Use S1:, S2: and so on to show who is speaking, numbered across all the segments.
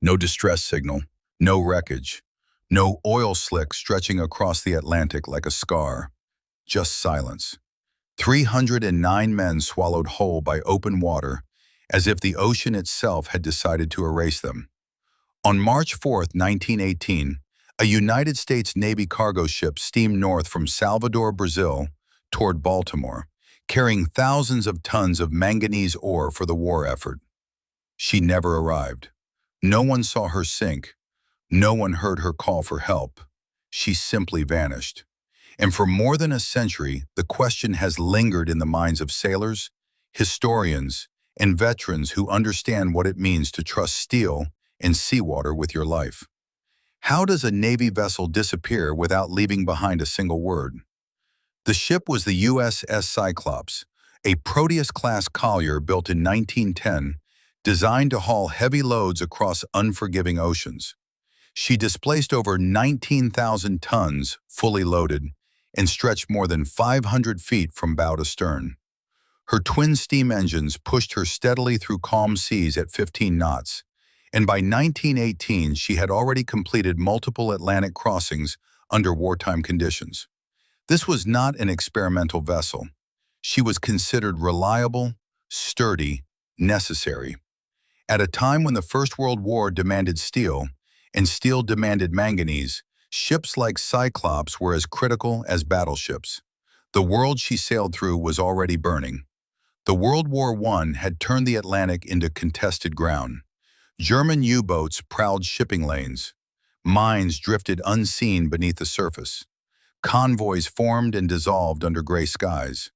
S1: No distress signal, no wreckage, no oil slick stretching across the Atlantic like a scar, just silence. 309 men swallowed whole by open water, as if the ocean itself had decided to erase them. On March 4, 1918, a United States Navy cargo ship steamed north from Salvador, Brazil, toward Baltimore, carrying thousands of tons of manganese ore for the war effort. She never arrived. No one saw her sink. No one heard her call for help. She simply vanished. And for more than a century, the question has lingered in the minds of sailors, historians, and veterans who understand what it means to trust steel and seawater with your life. How does a Navy vessel disappear without leaving behind a single word? The ship was the USS Cyclops, a Proteus-class collier built in 1910, designed to haul heavy loads across unforgiving oceans. She displaced over 19,000 tons, fully loaded, and stretched more than 500 feet from bow to stern. Her twin steam engines pushed her steadily through calm seas at 15 knots, and by 1918 she had already completed multiple Atlantic crossings under wartime conditions. This was not an experimental vessel. She was considered reliable, sturdy, necessary. At a time when the First World War demanded steel, and steel demanded manganese, ships like Cyclops were as critical as battleships. The world she sailed through was already burning. The World War I had turned the Atlantic into contested ground. German U-boats prowled shipping lanes. Mines drifted unseen beneath the surface. Convoys formed and dissolved under gray skies.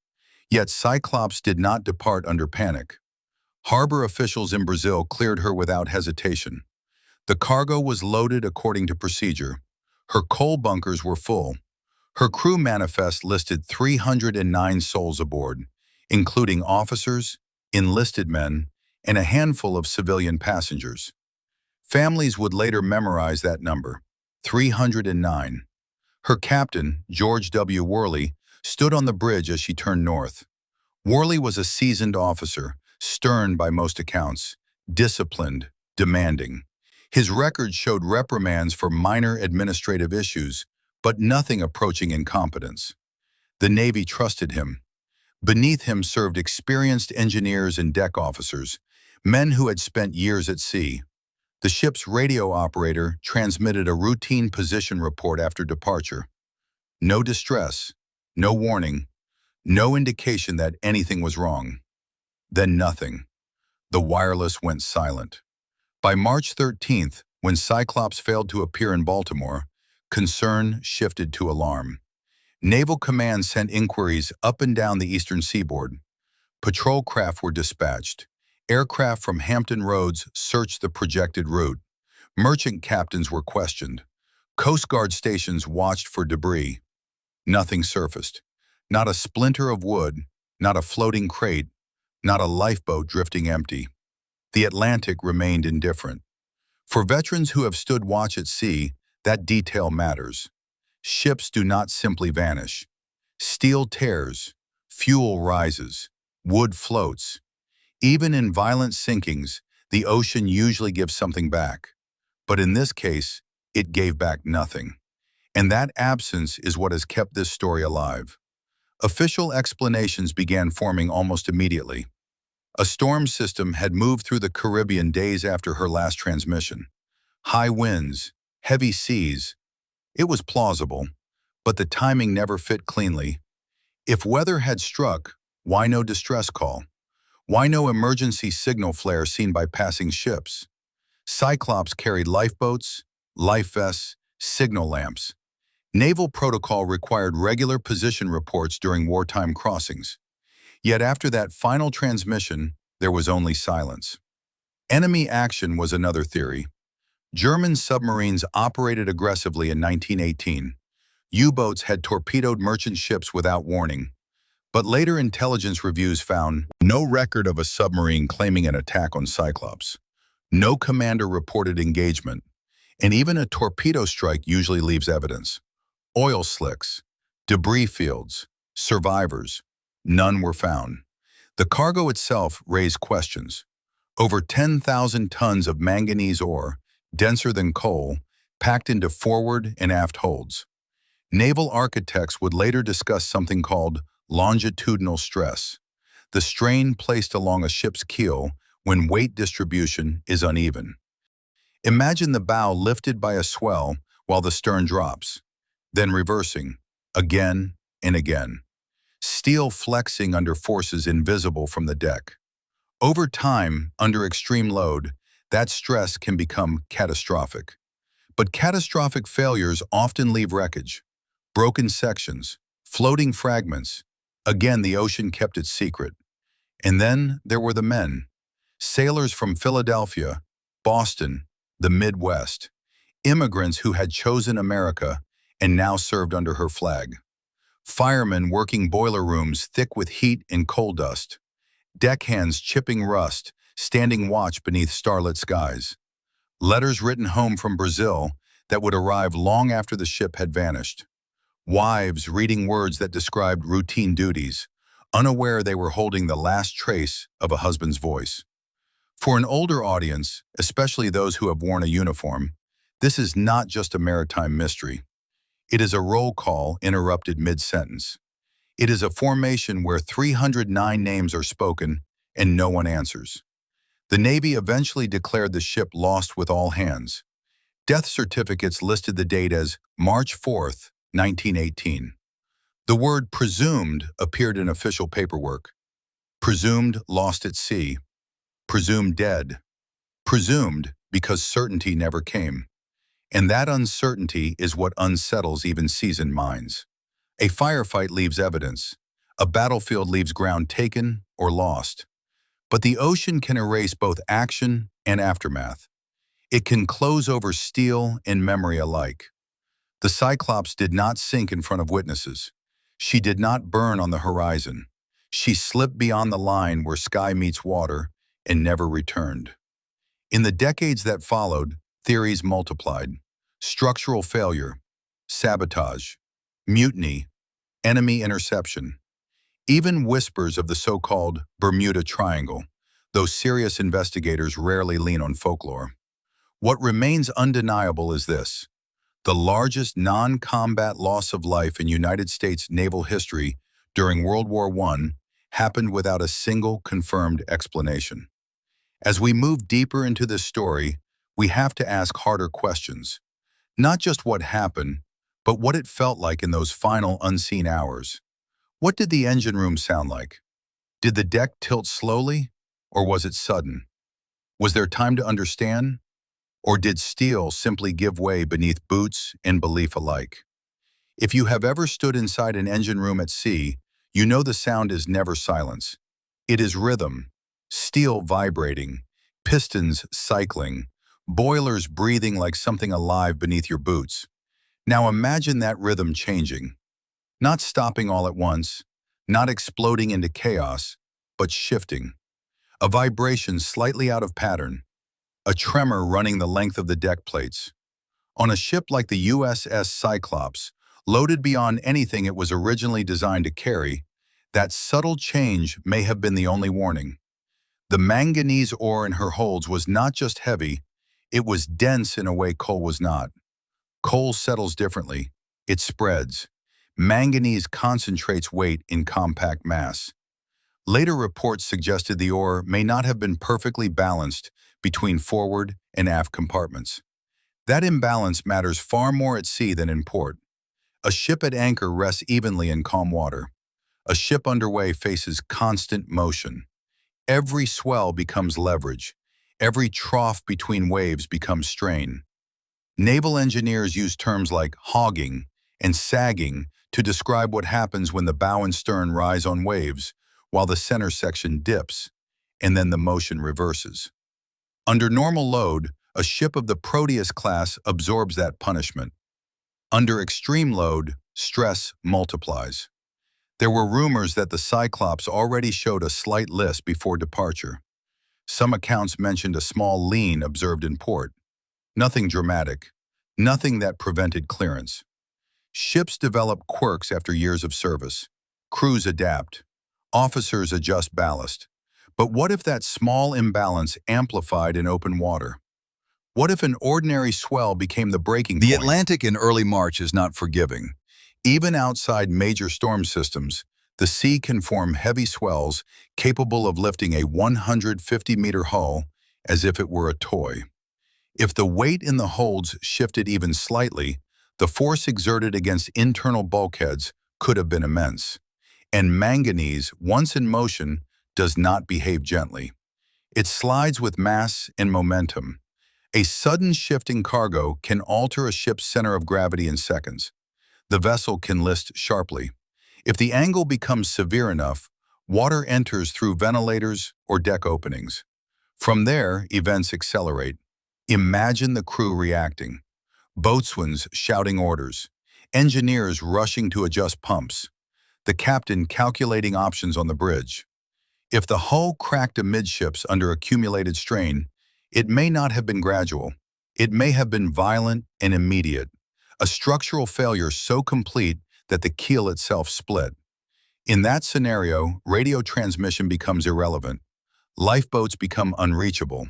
S1: Yet Cyclops did not depart under panic. Harbor officials in Brazil cleared her without hesitation. The cargo was loaded according to procedure. Her coal bunkers were full. Her crew manifest listed 309 souls aboard, including officers, enlisted men, and a handful of civilian passengers. Families would later memorize that number, 309. Her captain, George W. Worley, stood on the bridge as she turned north. Worley was a seasoned officer, stern by most accounts, disciplined, demanding. His record showed reprimands for minor administrative issues, but nothing approaching incompetence. The Navy trusted him. Beneath him served experienced engineers and deck officers, men who had spent years at sea. The ship's radio operator transmitted a routine position report after departure. No distress, no warning, no indication that anything was wrong. Then nothing. The wireless went silent. By March 13th, when Cyclops failed to appear in Baltimore, concern shifted to alarm. Naval Command sent inquiries up and down the eastern seaboard. Patrol craft were dispatched. Aircraft from Hampton Roads searched the projected route. Merchant captains were questioned. Coast Guard stations watched for debris. Nothing surfaced. Not a splinter of wood, not a floating crate, not a lifeboat drifting empty. The Atlantic remained indifferent. For veterans who have stood watch at sea, that detail matters. Ships do not simply vanish. Steel tears, fuel rises, wood floats. Even in violent sinkings, the ocean usually gives something back. But in this case, it gave back nothing. And that absence is what has kept this story alive. Official explanations began forming almost immediately. A storm system had moved through the Caribbean days after her last transmission. High winds, heavy seas. It was plausible, but the timing never fit cleanly. If weather had struck, why no distress call? Why no emergency signal flare seen by passing ships? Cyclops carried lifeboats, life vests, signal lamps. Naval protocol required regular position reports during wartime crossings. Yet after that final transmission, there was only silence. Enemy action was another theory. German submarines operated aggressively in 1918. U-boats had torpedoed merchant ships without warning. But later intelligence reviews found no record of a submarine claiming an attack on Cyclops. No commander reported engagement, and even a torpedo strike usually leaves evidence. Oil slicks, debris fields, survivors, none were found. The cargo itself raised questions. Over 10,000 tons of manganese ore, denser than coal, packed into forward and aft holds. Naval architects would later discuss something called longitudinal stress, the strain placed along a ship's keel when weight distribution is uneven. Imagine the bow lifted by a swell while the stern drops, then reversing, again and again, steel flexing under forces invisible from the deck. Over time, under extreme load, that stress can become catastrophic. But catastrophic failures often leave wreckage, broken sections, floating fragments. Again, the ocean kept its secret. And then there were the men, sailors from Philadelphia, Boston, the Midwest, immigrants who had chosen America and now served under her flag. Firemen working boiler rooms thick with heat and coal dust. Deckhands chipping rust, standing watch beneath starlit skies. Letters written home from Brazil that would arrive long after the ship had vanished. Wives reading words that described routine duties, unaware they were holding the last trace of a husband's voice. For an older audience, especially those who have worn a uniform, this is not just a maritime mystery. It is a roll call interrupted mid-sentence. It is a formation where 309 names are spoken and no one answers. The Navy eventually declared the ship lost with all hands. Death certificates listed the date as March 4th, 1918. The word presumed appeared in official paperwork. Presumed lost at sea. Presumed dead. Presumed because certainty never came. And that uncertainty is what unsettles even seasoned minds. A firefight leaves evidence. A battlefield leaves ground taken or lost. But the ocean can erase both action and aftermath. It can close over steel and memory alike. The Cyclops did not sink in front of witnesses. She did not burn on the horizon. She slipped beyond the line where sky meets water and never returned. In the decades that followed, theories multiplied. Structural failure, sabotage, mutiny, enemy interception. Even whispers of the so-called Bermuda Triangle, though serious investigators rarely lean on folklore. What remains undeniable is this: the largest non-combat loss of life in United States naval history during World War I happened without a single confirmed explanation. As we move deeper into this story, we have to ask harder questions. Not just what happened, but what it felt like in those final unseen hours. What did the engine room sound like? Did the deck tilt slowly, or was it sudden? Was there time to understand? Or did steel simply give way beneath boots and belief alike? If you have ever stood inside an engine room at sea, you know the sound is never silence. It is rhythm, steel vibrating, pistons cycling, boilers breathing like something alive beneath your boots. Now imagine that rhythm changing, not stopping all at once, not exploding into chaos, but shifting. A vibration slightly out of pattern, a tremor running the length of the deck plates. On a ship like the USS Cyclops, loaded beyond anything it was originally designed to carry, that subtle change may have been the only warning. The manganese ore in her holds was not just heavy, it was dense in a way coal was not. Coal settles differently. It spreads. Manganese concentrates weight in compact mass. Later reports suggested the ore may not have been perfectly balanced between forward and aft compartments. That imbalance matters far more at sea than in port. A ship at anchor rests evenly in calm water. A ship underway faces constant motion. Every swell becomes leverage. Every trough between waves becomes strain. Naval engineers use terms like hogging and sagging to describe what happens when the bow and stern rise on waves, while the center section dips, and then the motion reverses. Under normal load, a ship of the Proteus class absorbs that punishment. Under extreme load, stress multiplies. There were rumors that the Cyclops already showed a slight lisp before departure. Some accounts mentioned a small lean observed in port. Nothing dramatic, nothing that prevented clearance. Ships develop quirks after years of service. Crews adapt. Officers adjust ballast. But what if that small imbalance amplified in open water? What if an ordinary swell became the breaking point?
S2: The Atlantic in early March is not forgiving.
S1: Even outside major storm systems, the sea can form heavy swells capable of lifting a 150-meter hull as if it were a toy. If the weight in the holds shifted even slightly, the force exerted against internal bulkheads could have been immense. And manganese, once in motion, does not behave gently. It slides with mass and momentum. A sudden shift in cargo can alter a ship's center of gravity in seconds. The vessel can list sharply. If the angle becomes severe enough, water enters through ventilators or deck openings. From there, events accelerate. Imagine the crew reacting. Boatswains shouting orders. Engineers rushing to adjust pumps. The captain calculating options on the bridge. If the hull cracked amidships under accumulated strain, it may not have been gradual. It may have been violent and immediate. A structural failure so complete that the keel itself split. In that scenario, radio transmission becomes irrelevant. Lifeboats become unreachable.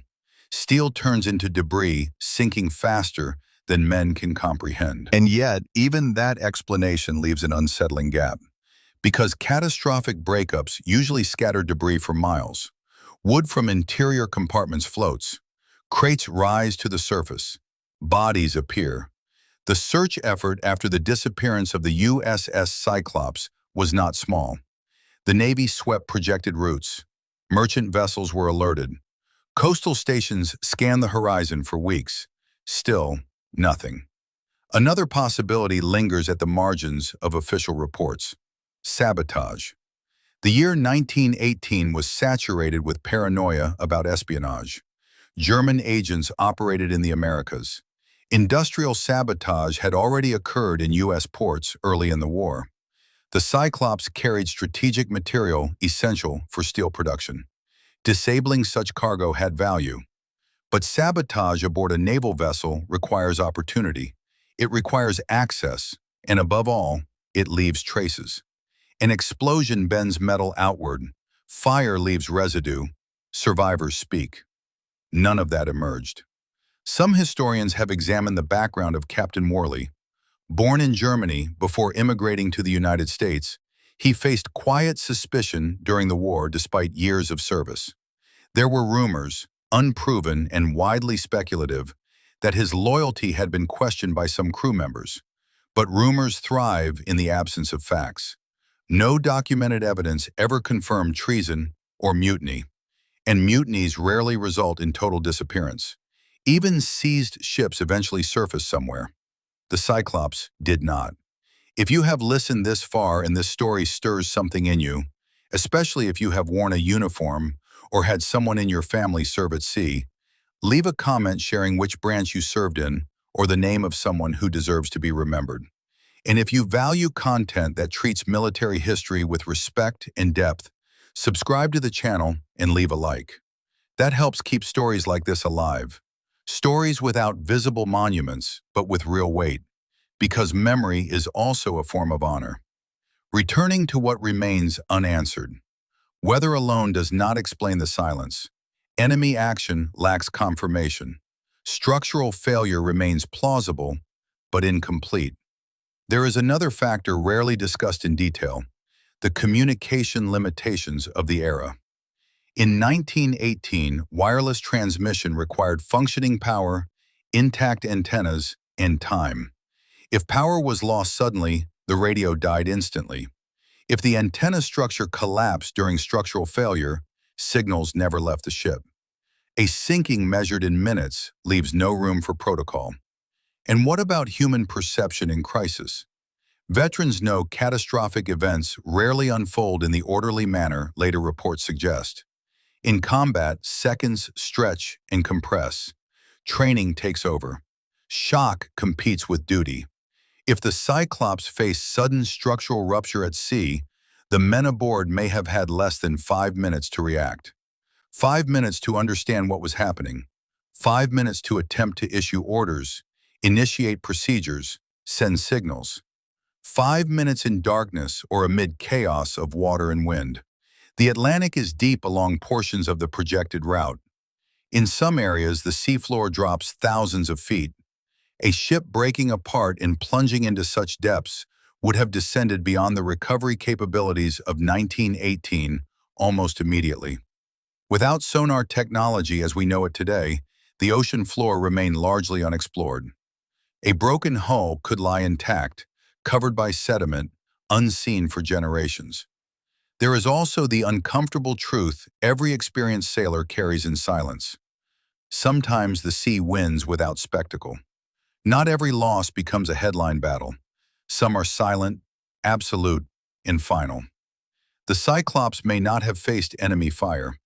S1: Steel turns into debris, sinking faster than men can comprehend.
S2: And yet, even that explanation leaves an unsettling gap.
S1: Because catastrophic breakups usually scatter debris for miles. Wood from interior compartments floats. Crates rise to the surface. Bodies appear. The search effort after the disappearance of the USS Cyclops was not small. The Navy swept projected routes. Merchant vessels were alerted. Coastal stations scanned the horizon for weeks. Still, nothing. Another possibility lingers at the margins of official reports. Sabotage. The year 1918 was saturated with paranoia about espionage. German agents operated in the Americas. Industrial sabotage had already occurred in U.S. ports early in the war. The Cyclops carried strategic material essential for steel production. Disabling such cargo had value. But sabotage aboard a naval vessel requires opportunity. It requires access, and above all, it leaves traces. An explosion bends metal outward. Fire leaves residue. Survivors speak. None of that emerged. Some historians have examined the background of Captain Worley. Born in Germany before immigrating to the United States, he faced quiet suspicion during the war despite years of service. There were rumors, unproven and widely speculative, that his loyalty had been questioned by some crew members. But rumors thrive in the absence of facts. No documented evidence ever confirmed treason or mutiny, and mutinies rarely result in total disappearance. Even seized ships eventually surface somewhere. The Cyclops did not. If you have listened this far and this story stirs something in you, especially if you have worn a uniform or had someone in your family serve at sea, leave a comment sharing which branch you served in or the name of someone who deserves to be remembered. And if you value content that treats military history with respect and depth, subscribe to the channel and leave a like. That helps keep stories like this alive. Stories without visible monuments, but with real weight. Because memory is also a form of honor. Returning to what remains unanswered. Weather alone does not explain the silence. Enemy action lacks confirmation. Structural failure remains plausible, but incomplete. There is another factor rarely discussed in detail, the communication limitations of the era. In 1918, wireless transmission required functioning power, intact antennas, and time. If power was lost suddenly, the radio died instantly. If the antenna structure collapsed during structural failure, signals never left the ship. A sinking measured in minutes leaves no room for protocol. And what about human perception in crisis? Veterans know catastrophic events rarely unfold in the orderly manner later reports suggest. In combat, seconds stretch and compress. Training takes over. Shock competes with duty. If the Cyclops faced sudden structural rupture at sea, the men aboard may have had less than 5 minutes to react. 5 minutes to understand what was happening. 5 minutes to attempt to issue orders, initiate procedures, send signals. 5 minutes in darkness or amid chaos of water and wind. The Atlantic is deep along portions of the projected route. In some areas, the seafloor drops thousands of feet. A ship breaking apart and plunging into such depths would have descended beyond the recovery capabilities of 1918 almost immediately. Without sonar technology as we know it today, the ocean floor remained largely unexplored. A broken hull could lie intact, covered by sediment, unseen for generations. There is also the uncomfortable truth every experienced sailor carries in silence. Sometimes the sea wins without spectacle. Not every loss becomes a headline battle. Some are silent, absolute, and final. The Cyclops may not have faced enemy fire.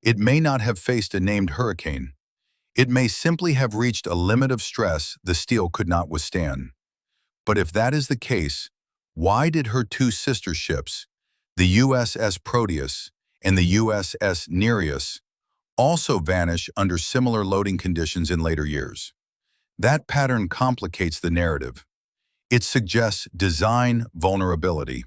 S1: It may not have faced a named hurricane. It may simply have reached a limit of stress the steel could not withstand. But if that is the case, why did her two sister ships, the USS Proteus and the USS Nereus, also vanish under similar loading conditions in later years? That pattern complicates the narrative. It suggests design vulnerability.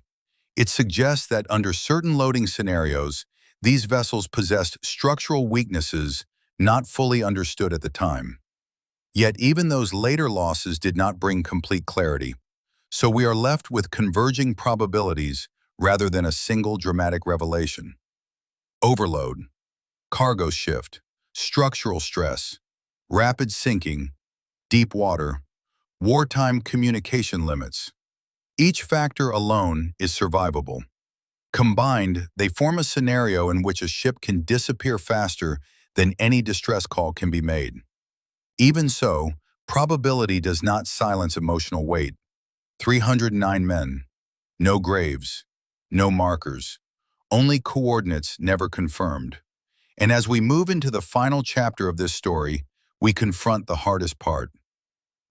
S1: It suggests that under certain loading scenarios, these vessels possessed structural weaknesses not fully understood at the time. Yet even those later losses did not bring complete clarity. So we are left with converging probabilities rather than a single dramatic revelation. Overload, cargo shift, structural stress, rapid sinking, deep water, wartime communication limits. Each factor alone is survivable. Combined, they form a scenario in which a ship can disappear faster than any distress call can be made. Even so, probability does not silence emotional weight. 309 men, no graves, no markers, only coordinates never confirmed. And as we move into the final chapter of this story, we confront the hardest part.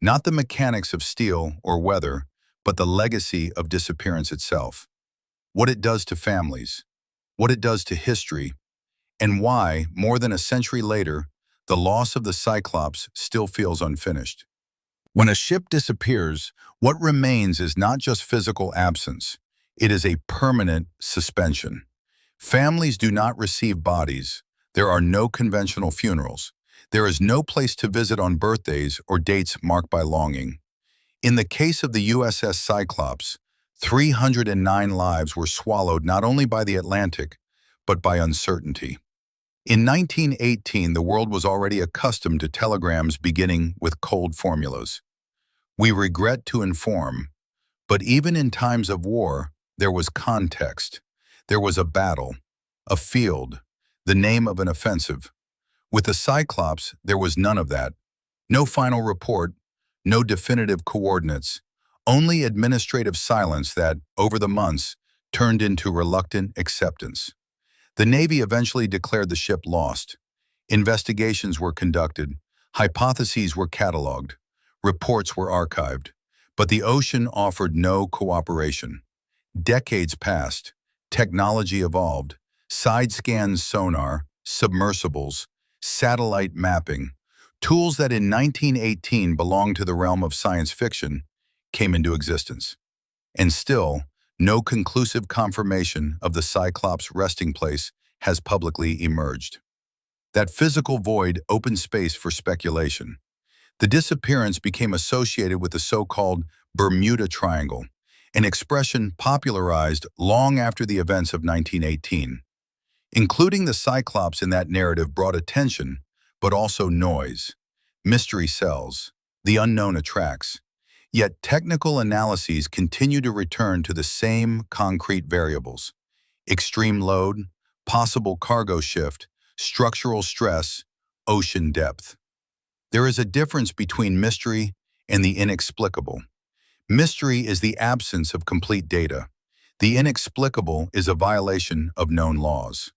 S1: Not the mechanics of steel or weather, but the legacy of disappearance itself. What it does to families, what it does to history, and why, more than a century later, the loss of the Cyclops still feels unfinished. When a ship disappears, what remains is not just physical absence, it is a permanent suspension. Families do not receive bodies. There are no conventional funerals. There is no place to visit on birthdays or dates marked by longing. In the case of the USS Cyclops, 309 lives were swallowed not only by the Atlantic, but by uncertainty. In 1918, the world was already accustomed to telegrams beginning with cold formulas. We regret to inform, but even in times of war, there was context. There was a battle, a field, the name of an offensive. With the Cyclops, there was none of that. No final report, no definitive coordinates, only administrative silence that, over the months, turned into reluctant acceptance. The Navy eventually declared the ship lost. Investigations were conducted, hypotheses were cataloged, reports were archived, but the ocean offered no cooperation. Decades passed, technology evolved, side-scan sonar, submersibles, satellite mapping, tools that in 1918 belonged to the realm of science fiction, came into existence. And still, no conclusive confirmation of the Cyclops' resting place has publicly emerged. That physical void opened space for speculation. The disappearance became associated with the so-called Bermuda Triangle, an expression popularized long after the events of 1918. Including the Cyclops in that narrative brought attention, but also noise. Mystery sells, the unknown attracts. Yet technical analyses continue to return to the same concrete variables: extreme load, possible cargo shift, structural stress, ocean depth. There is a difference between mystery and the inexplicable. Mystery is the absence of complete data. The inexplicable is a violation of known laws.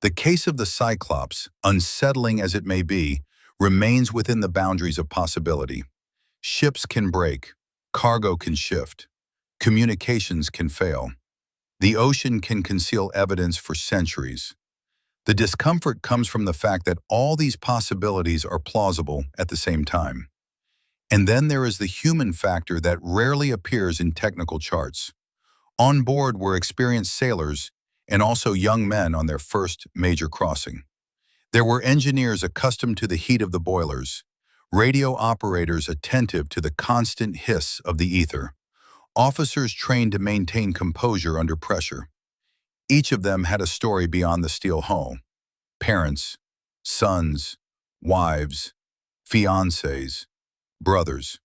S1: The case of the Cyclops, unsettling as it may be, remains within the boundaries of possibility. Ships can break, cargo can shift, communications can fail. The ocean can conceal evidence for centuries. The discomfort comes from the fact that all these possibilities are plausible at the same time. And then there is the human factor that rarely appears in technical charts. On board were experienced sailors and also young men on their first major crossing. There were engineers accustomed to the heat of the boilers, radio operators attentive to the constant hiss of the ether, officers trained to maintain composure under pressure. Each of them had a story beyond the steel hull. Parents, sons, wives, fiancés, brothers.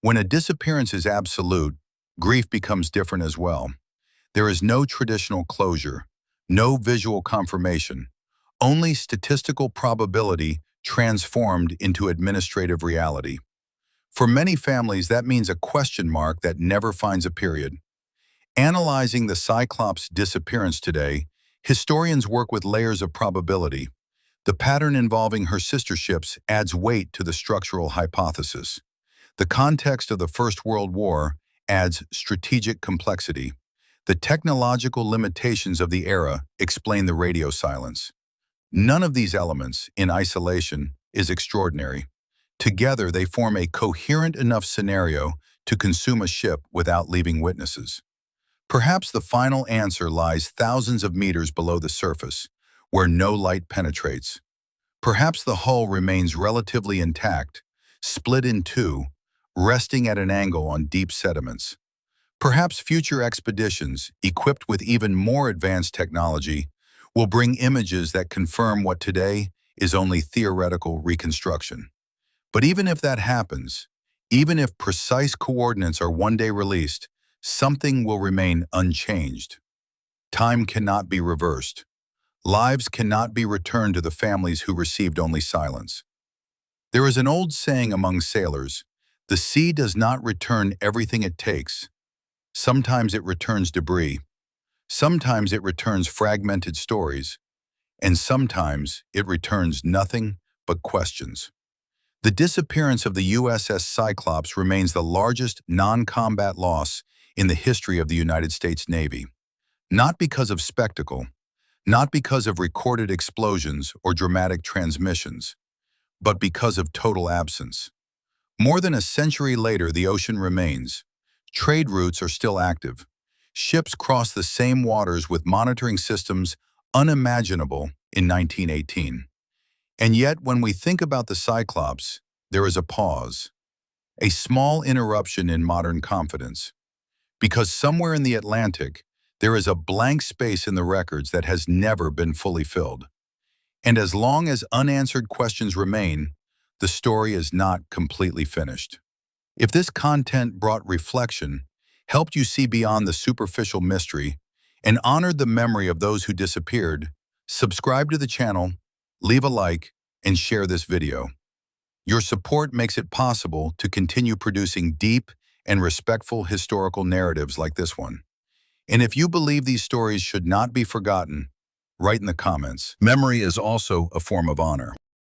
S1: When a disappearance is absolute, grief becomes different as well. There is no traditional closure, no visual confirmation, only statistical probability transformed into administrative reality. For many families, that means a question mark that never finds a period. Analyzing the Cyclops' disappearance today, historians work with layers of probability. The pattern involving her sister ships adds weight to the structural hypothesis. The context of the First World War adds strategic complexity. The technological limitations of the era explain the radio silence. None of these elements, in isolation, is extraordinary. Together, they form a coherent enough scenario to consume a ship without leaving witnesses. Perhaps the final answer lies thousands of meters below the surface, where no light penetrates. Perhaps the hull remains relatively intact, split in two, resting at an angle on deep sediments. Perhaps future expeditions, equipped with even more advanced technology, will bring images that confirm what today is only theoretical reconstruction. But even if that happens, even if precise coordinates are one day released, something will remain unchanged. Time cannot be reversed. Lives cannot be returned to the families who received only silence. There is an old saying among sailors, the sea does not return everything it takes. Sometimes it returns debris. Sometimes it returns fragmented stories. And sometimes it returns nothing but questions. The disappearance of the USS Cyclops remains the largest non-combat loss in the history of the United States Navy. Not because of spectacle, not because of recorded explosions or dramatic transmissions, but because of total absence. More than a century later, the ocean remains. Trade routes are still active. Ships cross the same waters with monitoring systems unimaginable in 1918. And yet, when we think about the Cyclops, there is a pause, a small interruption in modern confidence. Because somewhere in the Atlantic, there is a blank space in the records that has never been fully filled. And as long as unanswered questions remain, the story is not completely finished. If this content brought reflection, helped you see beyond the superficial mystery, and honored the memory of those who disappeared, subscribe to the channel, leave a like, and share this video. Your support makes it possible to continue producing deep and respectful historical narratives like this one. And if you believe these stories should not be forgotten, write in the comments. Memory is also a form of honor.